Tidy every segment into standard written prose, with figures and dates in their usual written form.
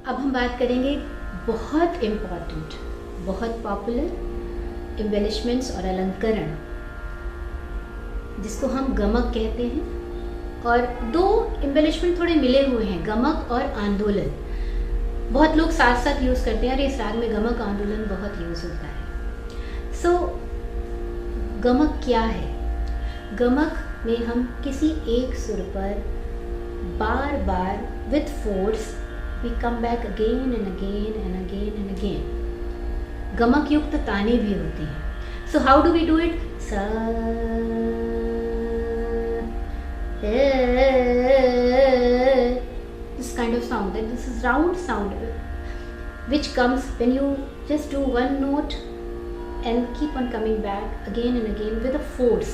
अब हम बात करेंगे बहुत इम्पॉर्टेंट, बहुत पॉपुलर एम्बेलिशमेंट्स और अलंकरण, जिसको हम गमक कहते हैं। और दो एम्बेलिशमेंट थोड़े मिले हुए हैं, गमक और आंदोलन। बहुत लोग साथ साथ यूज़ करते हैं, और इस राग में गमक आंदोलन बहुत यूज़ होता है। सो गमक क्या है? गमक में हम किसी एक सुर पर बार बार with force we come back again and again and again and again. गमक युक्त ताने भी होते हैं। So how do we do it? This kind of sound, that this is round sound which comes when you just do one note and keep on coming back again and again with a force.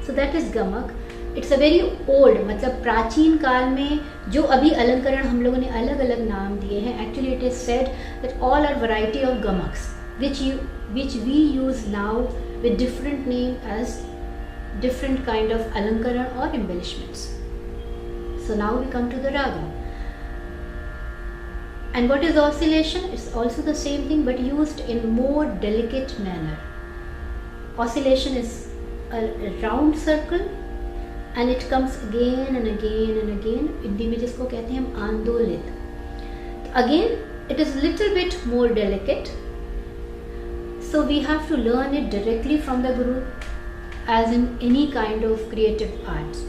So that is gamak. It's a very old, मतलब प्राचीन काल में जो अभी अलंकरण हम लोगों ने अलग अलग नाम दिए हैं, actually it is said that all are variety of gamaks which we use now with different name as different kind of alankaran or embellishments. So now we come to the raga. And what is oscillation? It's also the same thing but used in more delicate manner. Oscillation is a round circle and it comes again and again and again. Hindi में जिसको कहते हैं हम आंदोलित. Again, it is little bit more delicate. So we have to learn it directly from the Guru, as in any kind of creative arts.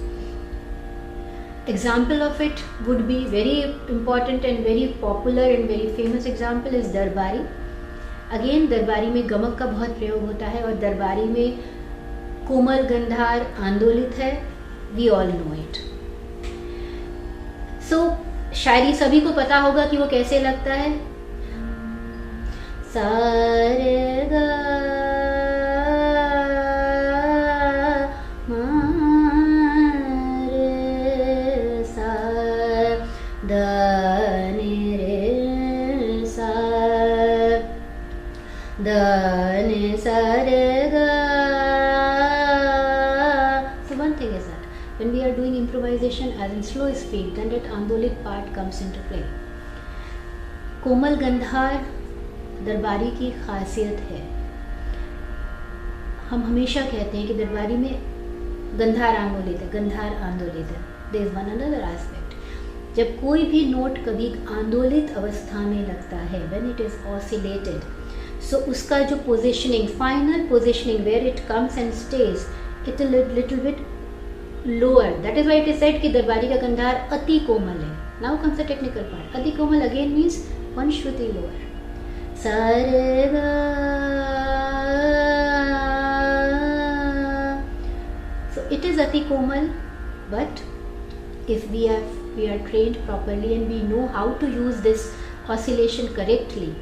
Example of it would be very important and very popular and very famous example is दरबारी. Again, दरबारी में गमक का बहुत प्रयोग होता है, और दरबारी में कोमल गंधार आंदोलित है. We all know it. So शायरी सभी को पता होगा कि वो कैसे लगता है. सारे गा when we are doing improvisation as in slow speed, then that andolit part comes into play. कोमल गंधार दरबारी की खासियत है. हम हमेशा कहते हैं कि दरबारी में गंधार आंदोलित है, गंधार आंदोलित है. There is one another aspect. जब कोई भी नोट कभी आंदोलित अवस्था में लगता है, when it is oscillated, so उसका जो positioning, final positioning where it comes and stays, it is a little bit lower. That is why it is said कि दरबारी का गंधार अति कोमल है. Now comes the technical part. अति कोमल again means one shruti lower. सारेगा. So it is अति कोमल, but if we are trained properly and we know how to use this oscillation correctly,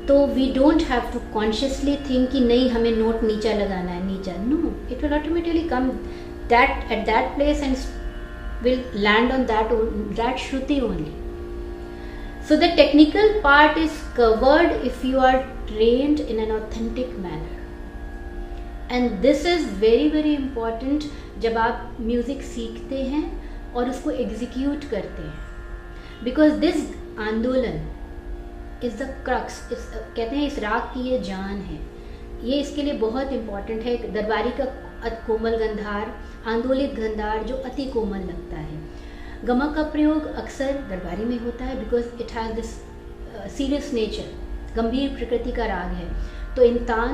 तो we don't have to consciously think कि नहीं हमें note नीचा लगाना है, नीचा. No, it will automatically come that at that place and will land on that shruti only. So the technical part is covered if you are trained in an authentic manner, and this is very very important जब आप music सीखते हैं और उसको execute करते हैं, because this आंदोलन is the crux. कहते हैं इस राग की ये जान है, ये इसके लिए बहुत इम्पॉर्टेंट है. दरबारी का कोमल गंधार, आंदोलित गंधार जो अति कोमल लगता है. गमक का प्रयोग अक्सर दरबारी में होता है because it has this serious nature, गंभीर प्रकृति का राग है. तो इन तान,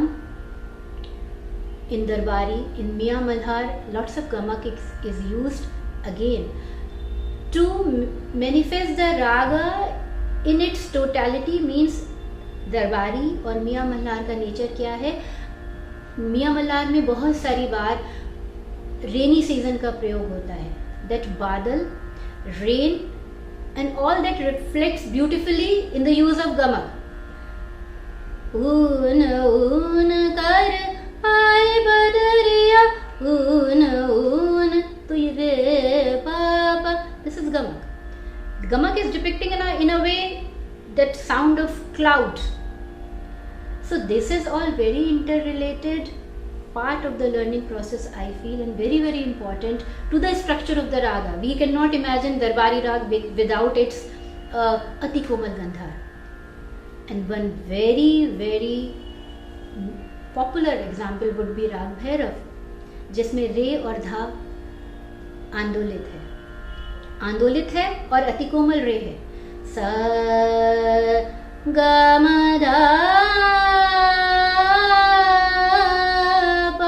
इन Darbari, in Miyan Malhar, lots of gamak is used again to manifest the raga in its totality. Means Darbari और मियाँ मल्हार का नेचर क्या है? मियाँ मल्हार में बहुत सारी बार रेनी सीजन का प्रयोग होता है. That badal, rain and all that reflects beautifully in the use of gamak. ऊन ऊन कर आए बदरिया ऊन ऊन, तो ये रे पापा, this is Gamak. Gamak is depicting in a way that sound of clouds. So this is all very interrelated part of the learning process, I feel, and very very important to the structure of the raga. We cannot imagine Darbari rag without its Ati Komal Gandhar. And one very popular example would be राग भैरव, जिसमें रे और धा आंदोलित है और अति कोमल रे है. स ग म ध प.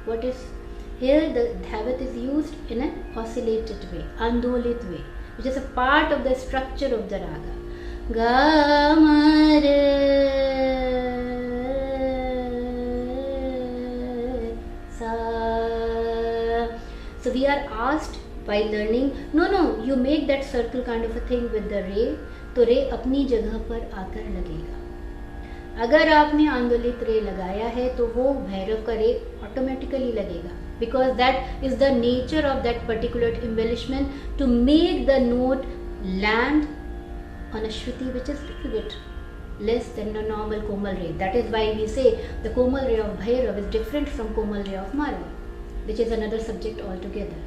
What is here? The dhavat is used in an oscillated way, andolit way, which is a part of the structure of the raga. Ga ma re sa. So we are asked while learning, no, you make that circle kind of a thing with the रे, तो रे अपनी जगह पर आकर लगेगा. अगर आपने आंदोलित रे लगाया है तो वो भैरव का रे ऑटोमेटिकली लगेगा, because that is the nature of that particular embellishment to make the note land on a shruti which is little bit less than the normal komal ray. That is why we say the komal ray of Bhairav is different from komal ray of Maravi, which is another subject altogether.